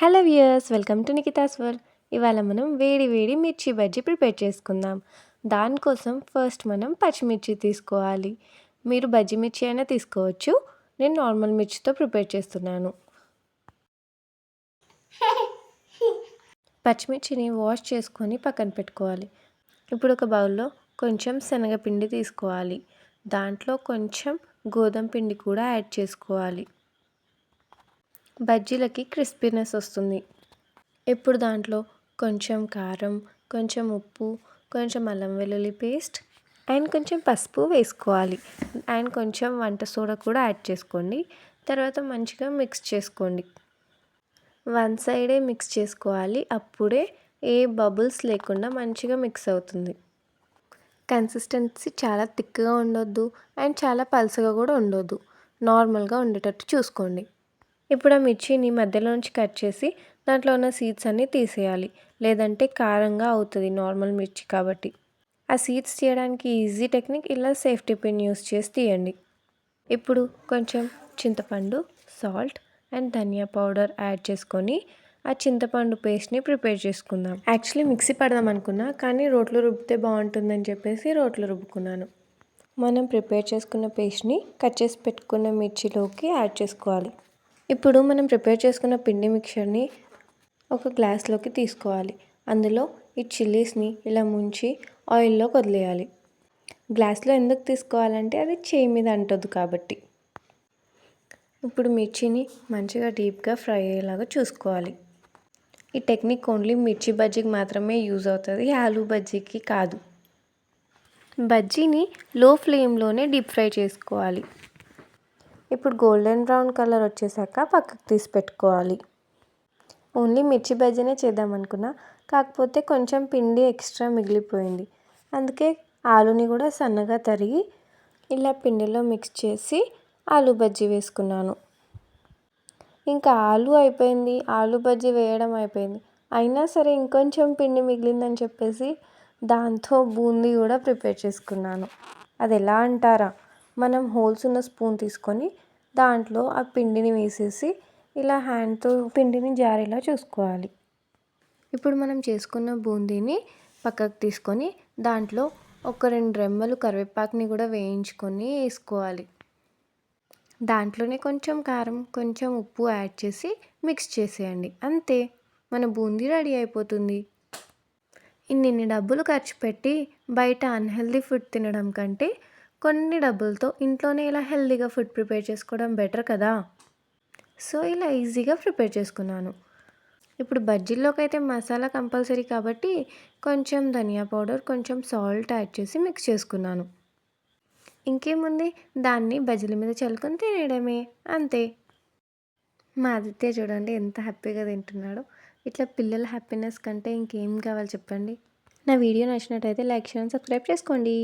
Hello viewers, welcome to Nikhita's world. ఇవాళ మనం వేడి వేడి మిర్చి బజ్జీ ప్రిపేర్ చేసుకుందాం. దానికోసం ఫస్ట్ మనం పచ్చిమిర్చి తీసుకోవాలి. మీరు బజ్జీ మిర్చి అయినా తీసుకోవచ్చు. నేను నార్మల్ మిర్చితో ప్రిపేర్ చేస్తున్నాను. పచ్చిమిర్చిని వాష్ చేసుకొని పక్కన పెట్టుకోవాలి. ఇప్పుడు ఒక బౌల్లో కొంచెం శనగపిండి తీసుకోవాలి. దాంట్లో కొంచెం గోధుమ పిండి కూడా యాడ్ చేసుకోవాలి. బజ్జీలకి క్రిస్పీనెస్ వస్తుంది. ఇప్పుడు దాంట్లో కొంచెం కారం, కొంచెం ఉప్పు, కొంచెం అల్లం వెల్లుల్లి పేస్ట్ అండ్ కొంచెం పసుపు వేసుకోవాలి. అండ్ కొంచెం వంట సోడా కూడా యాడ్ చేసుకోండి. తర్వాత మంచిగా మిక్స్ చేసుకోండి. వన్ సైడే మిక్స్ చేసుకోవాలి. అప్పుడే ఏ బబుల్స్ లేకుండా మంచిగా మిక్స్ అవుతుంది. కన్సిస్టెన్సీ చాలా థిక్గా ఉండొద్దు అండ్ చాలా పల్చగా కూడా ఉండొద్దు. నార్మల్గా ఉండేటట్టు చూసుకోండి. ఇప్పుడు ఆ మిర్చిని మధ్యలోంచి కట్ చేసి దాంట్లో ఉన్న సీడ్స్ అన్నీ తీసేయాలి. లేదంటే కారంగా అవుతుంది నార్మల్ మిర్చి కాబట్టి. ఆ సీడ్స్ తీయడానికి ఈజీ టెక్నిక్, ఇలా సేఫ్టీ పిన్ యూస్ చేసి తీయండి. ఇప్పుడు కొంచెం చింతపండు, salt and dhania powder add చేసుకొని ఆ చింతపండు పేస్ట్ని ప్రిపేర్ చేసుకుందాం. యాక్చువల్లీ మిక్సీ పడదాం అనుకున్నా, కానీ రోట్లో రుబ్బితే బాగుంటుందని చెప్పేసి రోట్లో రుబ్బుకున్నాను. మనం ప్రిపేర్ చేసుకున్న పేస్ట్ని కట్ చేసి పెట్టుకున్న మిర్చిలోకి యాడ్ చేసుకోవాలి. ఇప్పుడు మనం ప్రిపేర్ చేసుకున్న పిండి మిక్చర్ని ఒక గ్లాస్లోకి తీసుకోవాలి. అందులో ఈ చిల్లీస్ని ఇలా ముంచి ఆయిల్లో వదిలేయాలి. గ్లాస్లో ఎందుకు తీసుకోవాలంటే అది చేయి మీద అంటొద్దు కాబట్టి. ఇప్పుడు మిర్చిని మంచిగా డీప్గా ఫ్రై అయ్యేలాగా చూసుకోవాలి. ఈ టెక్నిక్ ఓన్లీ మిర్చి బజ్జీకి మాత్రమే యూజ్ అవుతుంది, ఆలూ బజ్జీకి కాదు. బజ్జీని లో ఫ్లేమ్లోనే డీప్ ఫ్రై చేసుకోవాలి. ఇప్పుడు గోల్డెన్ బ్రౌన్ కలర్ వచ్చేసాక పక్కకు తీసి పెట్టుకోవాలి. ఓన్లీ మిర్చి బజ్జీనే చేద్దాం అనుకున్నా, కాకపోతే కొంచెం పిండి ఎక్స్ట్రా మిగిలిపోయింది. అందుకే ఆలూని కూడా సన్నగా తరిగి ఇలా పిండిలో మిక్స్ చేసి ఆలూ బజ్జీ వేసుకున్నాను. ఇంకా ఆలూ అయిపోయింది, ఆలూ బజ్జీ వేయడం అయిపోయింది. అయినా సరే ఇంకొంచెం పిండి మిగిలిందని చెప్పేసి దాంతో బూందీ కూడా ప్రిపేర్ చేసుకున్నాను. అది ఎలా అంటారా, మనం హోల్స్ ఉన్న స్పూన్ తీసుకొని దాంట్లో ఆ పిండిని వేసేసి ఇలా హ్యాండ్తో పిండిని జారేలా చూసుకోవాలి. ఇప్పుడు మనం చేసుకున్న బూందీని పక్కకు తీసుకొని దాంట్లో ఒక 2 రెమ్మలు కరివేపాకుని కూడా వేయించుకొని వేసుకోవాలి. దాంట్లోనే కొంచెం కారం, కొంచెం ఉప్పు యాడ్ చేసి మిక్స్ చేసేయండి. అంతే, మన బూందీ రెడీ అయిపోతుంది. ఇన్ని డబ్బులు ఖర్చు పెట్టి బయట అన్హెల్దీ ఫుడ్ తినడం కంటే కొన్ని డబ్బులతో ఇంట్లోనే ఇలా హెల్దీగా ఫుడ్ ప్రిపేర్ చేసుకోవడం బెటర్ కదా. సో ఇలా ఈజీగా ప్రిపేర్ చేసుకున్నాను. ఇప్పుడు బజ్జీల్లోకి అయితే మసాలా కంపల్సరీ కాబట్టి కొంచెం ధనియా పౌడర్, కొంచెం సాల్ట్ యాడ్ చేసి మిక్స్ చేసుకున్నాను. ఇంకేముంది, దాన్ని బజ్జీల మీద చల్లుకొని తినేయడమే, అంతే. మా ఆదిత్య చూడండి ఎంత హ్యాపీగా తింటున్నాడో. ఇట్లా పిల్లల హ్యాపీనెస్ కంటే ఇంకేం కావాలి చెప్పండి. నా వీడియో నచ్చినట్టయితే లైక్, షేర్, సబ్స్క్రైబ్ చేసుకోండి.